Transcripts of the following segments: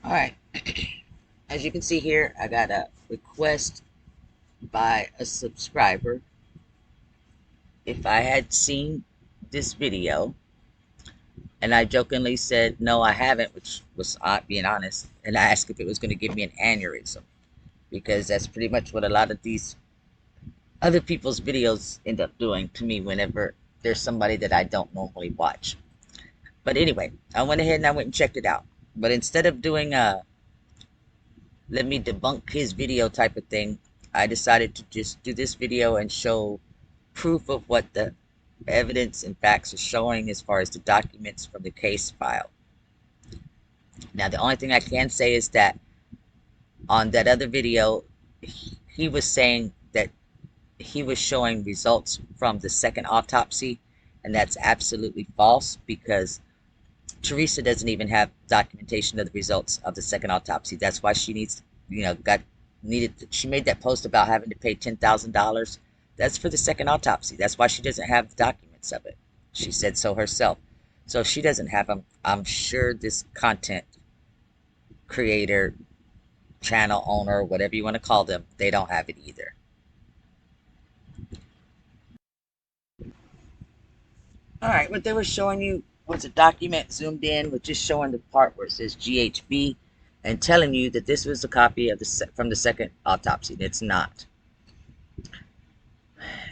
All right. As you can see here, I got a request by a subscriber if I had seen this video, and I jokingly said no, I haven't, which was being honest, and I asked if it was going to give me an aneurysm, because that's pretty much what a lot of these other people's videos end up doing to me whenever there's somebody that I don't normally watch. But anyway, I went ahead and I went and checked it out. But instead of doing a let me debunk his video type of thing, I decided to just do this video and show proof of what the evidence and facts are showing as far as the documents from the case file. Now, the only thing I can say is that on that other video, he was saying that he was showing results from the second autopsy, and that's absolutely false, because Teresa doesn't even have documentation of the results of the second autopsy. That's why she needs, she made that post about having to pay $10,000. That's for the second autopsy. That's why she doesn't have the documents of it. She said so herself. So if she doesn't have them, I'm sure this content creator, channel owner, whatever you want to call them, they don't have it either. All right, what they were showing you was a document zoomed in, with just showing the part where it says GHB and telling you that this was a copy of from the second autopsy. It's not.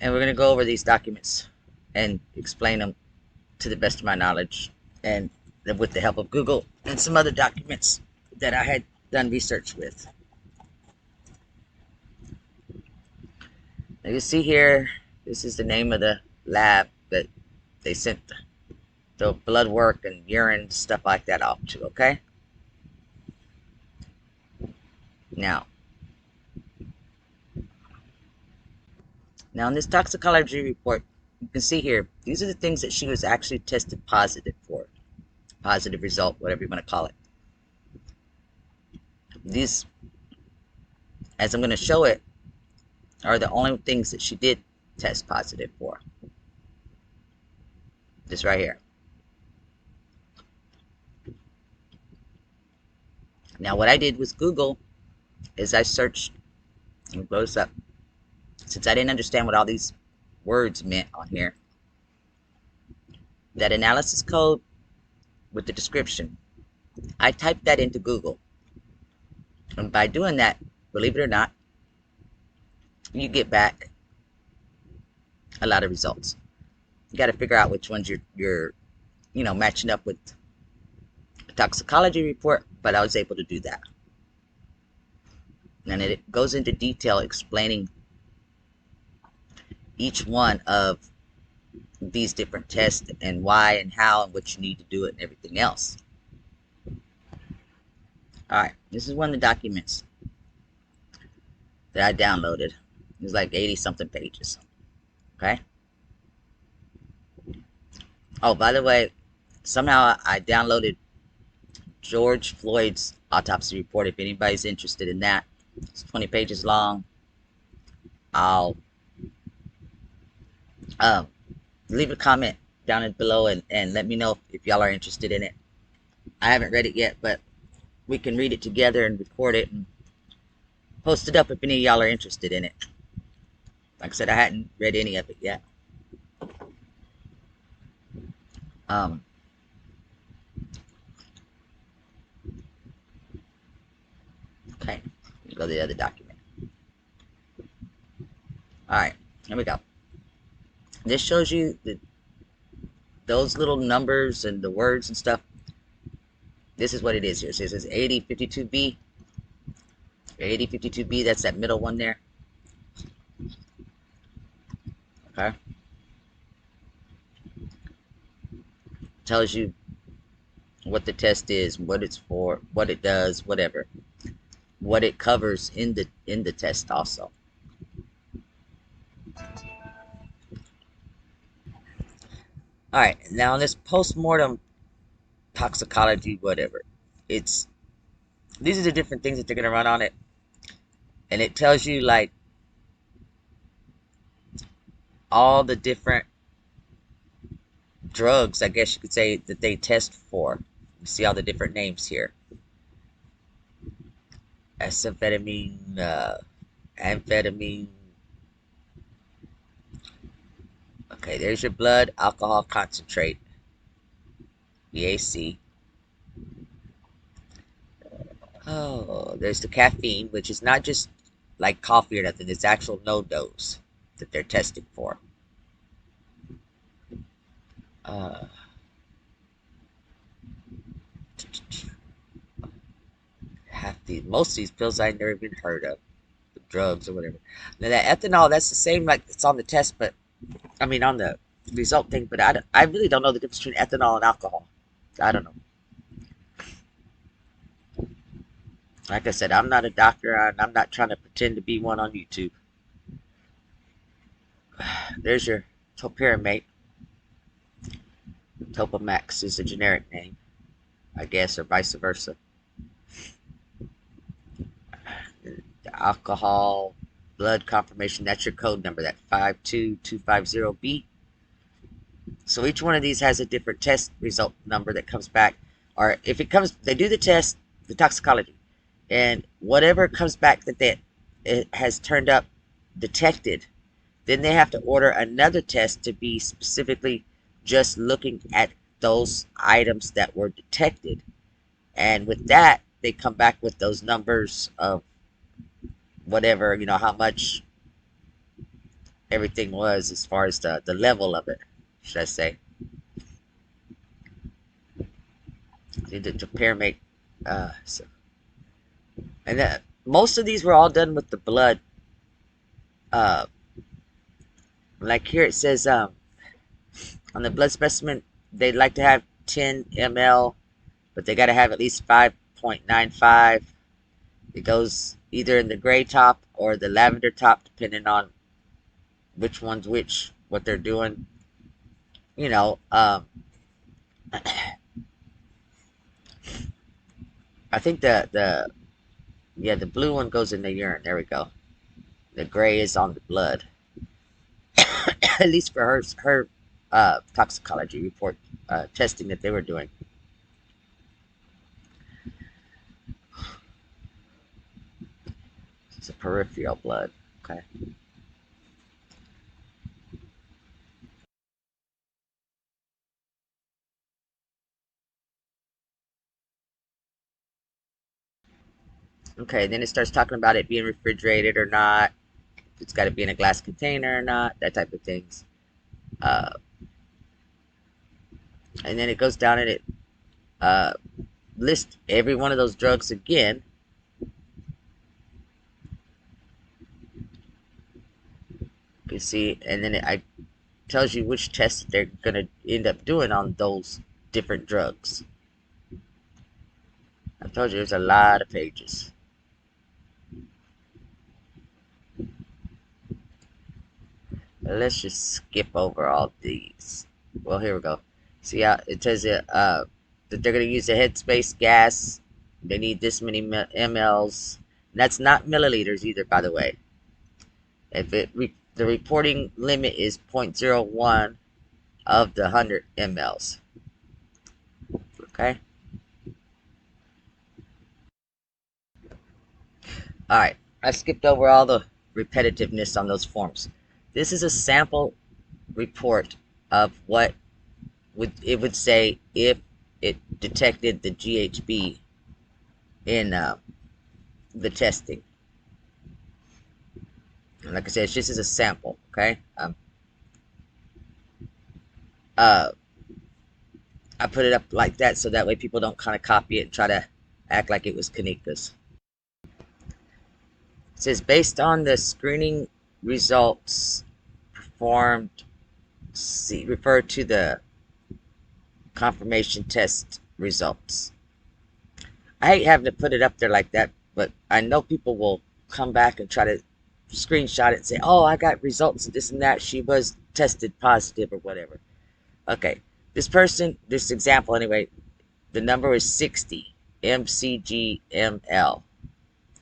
And we're going to go over these documents and explain them to the best of my knowledge, and with the help of Google and some other documents that I had done research with. Now you see here, this is the name of the lab that they sent the blood work and urine, stuff like that off to, okay? Now in this toxicology report, you can see here, these are the things that she was actually tested positive for. Positive result, whatever you want to call it. These, as I'm going to show it, are the only things that she did test positive for. This right here. Now what I did with Google is I searched, and blow this up, since I didn't understand what all these words meant on here, that analysis code with the description, I typed that into Google. And by doing that, believe it or not, you get back a lot of results. You got to figure out which ones you're matching up with the toxicology report, but I was able to do that. And it goes into detail explaining each one of these different tests and why and how and what you need to do it and everything else. Alright, this is one of the documents that I downloaded. It's like 80 something pages. Okay? Oh, by the way, somehow I downloaded George Floyd's autopsy report. If anybody's interested in that, it's 20 pages long. I'll leave a comment down below and let me know if y'all are interested in it. I haven't read it yet, but we can read it together and record it and post it up if any of y'all are interested in it. Like I said, I hadn't read any of it yet. Okay, go to the other document. Alright, here we go. This shows you those little numbers and the words and stuff. This is what it is here. So it says 8052B. 8052B, that's that middle one there. Okay. Tells you what the test is, what it's for, what it does, whatever. What it covers in the test also. Alright, now this post-mortem toxicology, whatever, these are the different things that they're going to run on it. And it tells you, like, all the different drugs, I guess you could say, that they test for. You see all the different names here. amphetamine, amphetamine. Okay, there's your blood alcohol concentrate, BAC. Oh, there's the caffeine, which is not just like coffee or nothing. It's actual no dose that they're testing for. Uh, most of these pills I never even heard of, the drugs or whatever. Now that ethanol, that's the same like it's on the test, but I mean on the result thing. But I really don't know the difference between ethanol and alcohol. I don't know. Like I said, I'm not a doctor, and I'm not trying to pretend to be one on YouTube. There's your topiramate. Topamax is a generic name, I guess, or vice versa. The alcohol blood confirmation, that's your code number, that 52250B. So each one of these has a different test result number that comes back. Or if it comes, they do the test, the toxicology, and whatever comes back that it has turned up detected, then they have to order another test to be specifically just looking at those items that were detected. And with that, they come back with those numbers of whatever, how much everything was as far as the level of it, should I say. To pair make, so, and then most of these were all done with the blood. Uh, like here it says, on the blood specimen, they'd like to have 10 ml, but they got to have at least 5.95. It goes either in the gray top or the lavender top, depending on which one's which, what they're doing. You know, I think the blue one goes in the urine. There we go. The gray is on the blood. At least for her toxicology report testing that they were doing. It's a peripheral blood. Okay. Okay, then it starts talking about it being refrigerated or not. It's got to be in a glass container or not. That type of things. Uh, and then it goes down and it uh, lists every one of those drugs again. You see, and then I tells you which tests they're going to end up doing on those different drugs. I told you there's a lot of pages. Let's just skip over all these. Well, here we go. See how it says that they're going to use a headspace gas. They need this many mLs. And that's not milliliters either, by the way. If the reporting limit is 0.01 of the 100 mLs. Okay. All right. I skipped over all the repetitiveness on those forms. This is a sample report of what it would say if it detected the GHB in the testing. And like I said, it's just as a sample, okay? Uh, I put it up like that so that way people don't kind of copy it and try to act like it was Kanika's. It says, based on the screening results performed, refer to the confirmation test results. I hate having to put it up there like that, but I know people will come back and try to screenshot it and say, oh, I got results of this and that. She was tested positive or whatever. Okay, this example anyway, the number is 60 mcg/ml.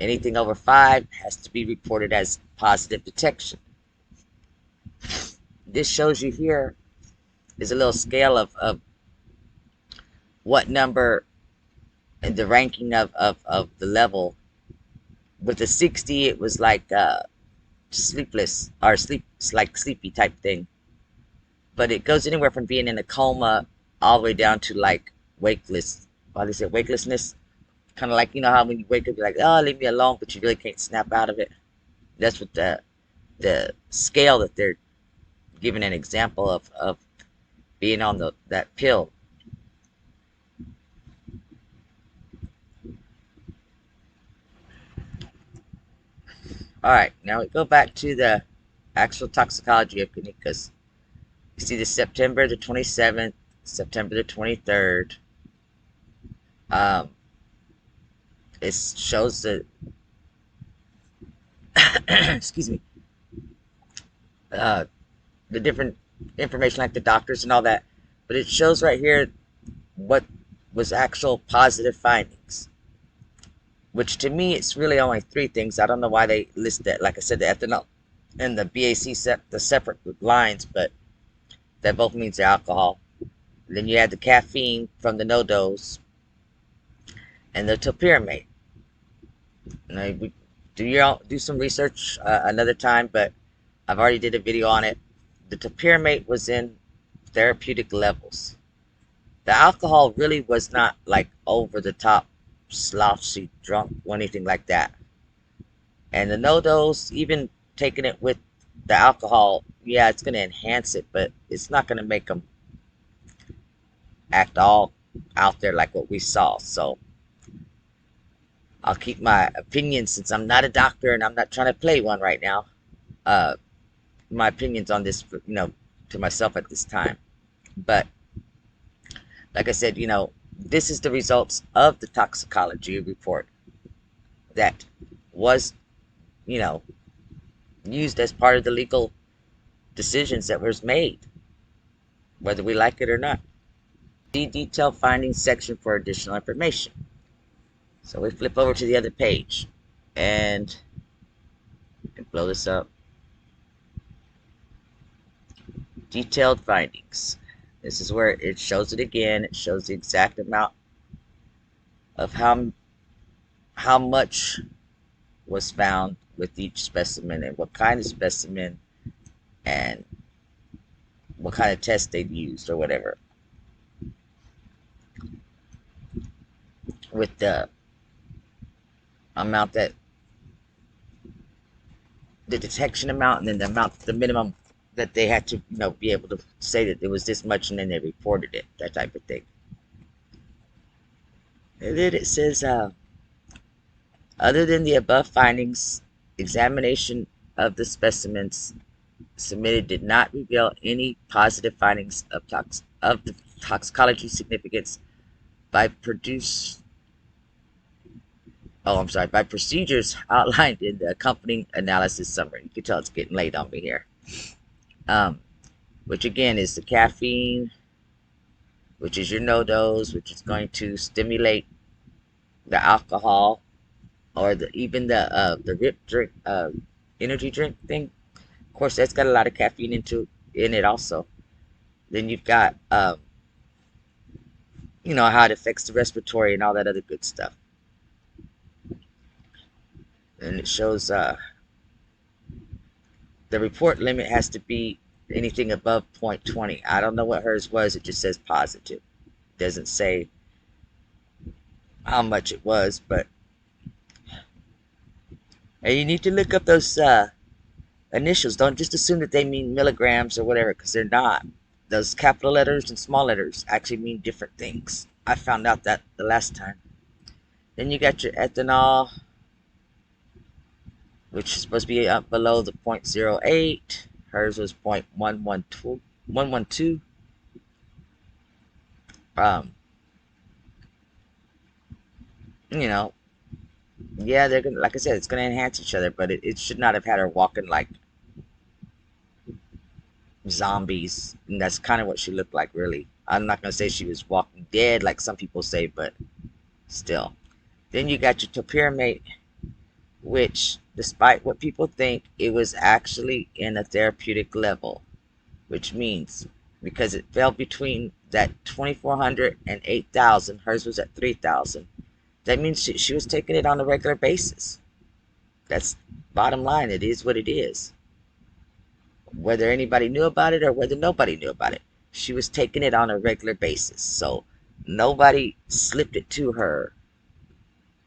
Anything over 5 has to be reported as positive detection. This shows you here is a little scale of what number and the ranking of the level with the 60, it was like sleepless or like sleepy type thing. But it goes anywhere from being in a coma all the way down to like wakeless. Why they say wakelessness? Kind of like, you know how when you wake up, you're like, oh, leave me alone, but you really can't snap out of it. That's what the scale that they're giving an example of being on that pill. All right, now we go back to the actual toxicology of Kanika. You see the September the 27th, September the 23rd. Um, it shows the excuse me, uh, the different information like the doctors and all that, but it shows right here what was actual positive findings. Which to me, it's really only three things. I don't know why they list that. Like I said, the ethanol and the BAC the separate lines, but that both means the alcohol. Then you had the caffeine from the no-dose and the topiramate. Now, we do some research another time, but I've already did a video on it. The topiramate was in therapeutic levels. The alcohol really was not like over the top, slouchy, drunk, or anything like that. And the no-dose, even taking it with the alcohol, yeah, it's going to enhance it, but it's not going to make them act all out there like what we saw. So I'll keep my opinions, since I'm not a doctor and I'm not trying to play one right now. My opinions on this, to myself at this time. But like I said, this is the results of the toxicology report that was, used as part of the legal decisions that was made, whether we like it or not. See detailed findings section for additional information. So we flip over to the other page and blow this up. Detailed findings. This is where it shows it again. It shows the exact amount of how much was found with each specimen and what kind of specimen and what kind of test they'd used or whatever. With the amount that the detection amount and then the minimum that they had to be able to say that it was this much, and then they reported it, that type of thing. And then it says other than the above findings, examination of the specimens submitted did not reveal any positive findings of the toxicology significance by procedures outlined in the accompanying analysis summary. You can tell it's getting late on me here. Which again is the caffeine, which is your no-dose, which is going to stimulate the alcohol, or even the RIP drink, energy drink thing. Of course, that's got a lot of caffeine in it also. Then you've got how it affects the respiratory and all that other good stuff. And it shows the report limit has to be anything above 0.20. I don't know what hers was. It just says positive. It doesn't say how much it was, but and you need to look up those initials. Don't just assume that they mean milligrams or whatever, because they're not. Those capital letters and small letters actually mean different things. I found out that the last time. Then you got your ethanol, which is supposed to be up below the 0.08. Hers was 0.112. Yeah, they're gonna, like I said, it's gonna enhance each other, but it should not have had her walking like zombies, and that's kind of what she looked like, really. I'm not gonna say she was walking dead like some people say, but still. Then you got your topiramate, which, despite what people think, it was actually in a therapeutic level, which means because it fell between that 2,400 and 8,000, hers was at 3,000. That means she was taking it on a regular basis. That's bottom line. It is what it is. Whether anybody knew about it or whether nobody knew about it, she was taking it on a regular basis. So nobody slipped it to her.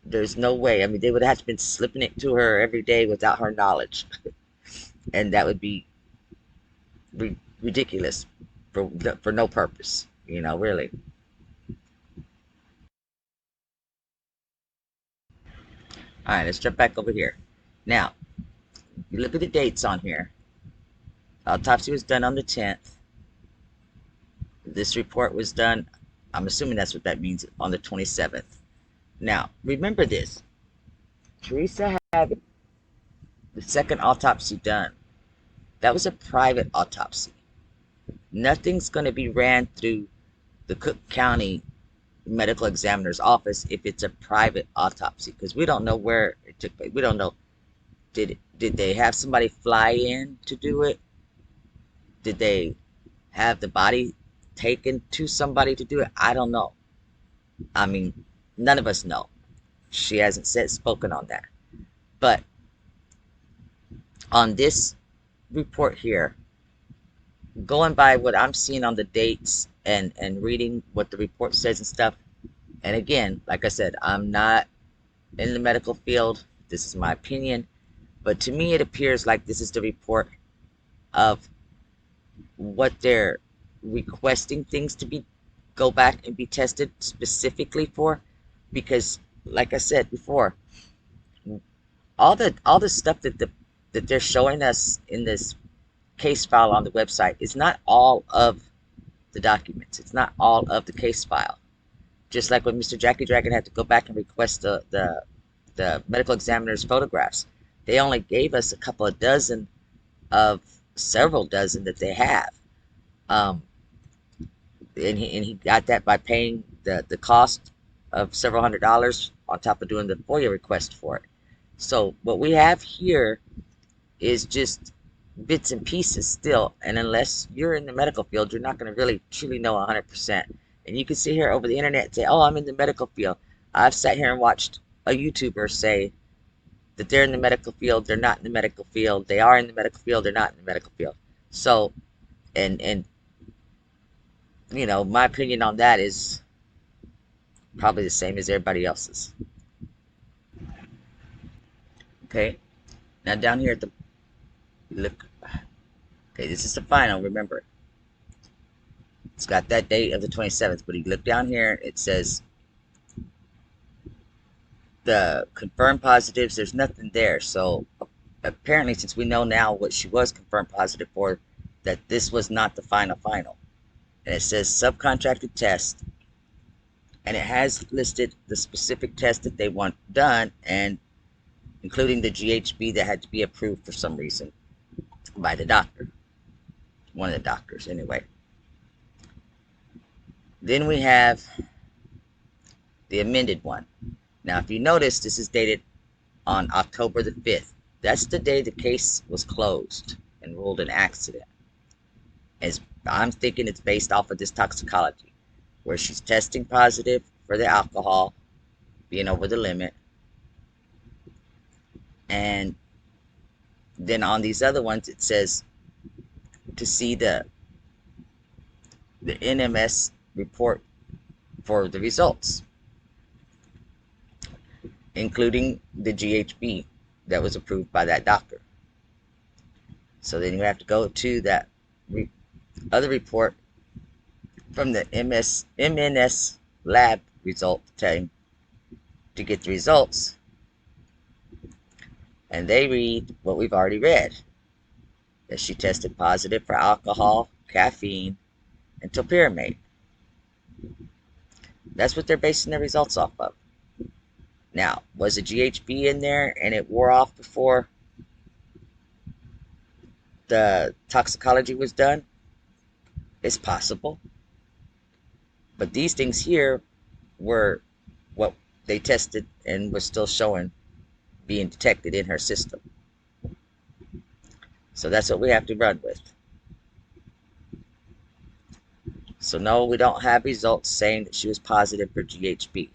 There's no way. I mean, they would have been slipping it to her every day without her knowledge. And that would be ridiculous for no purpose, really. All right, let's jump back over here. Now, you look at the dates on here. Autopsy was done on the 10th. This report was done, I'm assuming that's what that means, on the 27th. Now, remember this. Teresa had the second autopsy done. That was a private autopsy. Nothing's going to be ran through the Cook County medical examiner's office if it's a private autopsy, because we don't know where it took place. We don't know, did they have somebody fly in to do it? Did they have the body taken to somebody to do it? I don't know. I mean, none of us know. She hasn't spoken on that. But on this report here, going by what I'm seeing on the dates and reading what the report says and stuff, and again, like I said, I'm not in the medical field. This is my opinion. But to me, it appears like this is the report of what they're requesting things to be go back and be tested specifically for, because like I said before, all the stuff that they're showing us in this case file on the website is not all of the documents. It's not all of the case file. Just like when Mr. Jackie Dragon had to go back and request the medical examiner's photographs, they only gave us a couple of dozen of several dozen that they have. And he got that by paying the cost of several $100s on top of doing the FOIA request for it. So what we have here is just bits and pieces still, and unless you're in the medical field, you're not going to really truly know 100%. And you can sit here over the internet and say, oh, I'm in the medical field. I've sat here and watched a YouTuber say that they're in the medical field, they're not in the medical field, they are in the medical field, they're not in the medical field. So, and my opinion on that is probably the same as everybody else's. Okay, now down here at the, look, okay, this is the final, remember. It's got that date of the 27th, but you look down here, it says the confirmed positives, there's nothing there. So apparently, since we know now what she was confirmed positive for, that this was not the final. And it says subcontracted test, and it has listed the specific test that they want done, and including the GHB that had to be approved for some reason by the doctor, one of the doctors anyway. Then we have the amended one. Now, if you notice, this is dated on October the 5th. That's the day the case was closed and ruled an accident. As I'm thinking it's based off of this toxicology, where she's testing positive for the alcohol being over the limit. And then on these other ones, it says to see the NMS report for the results, including the GHB that was approved by that doctor. So then you have to go to that other report from the MNS lab result team to get the results. And they read what we've already read, that she tested positive for alcohol, caffeine, and topiramate. That's what they're basing their results off of. Now, was a GHB in there and it wore off before the toxicology was done? It's possible. But these things here were what they tested and was still showing being detected in her system. So that's what we have to run with. So no, we don't have results saying that she was positive for GHB.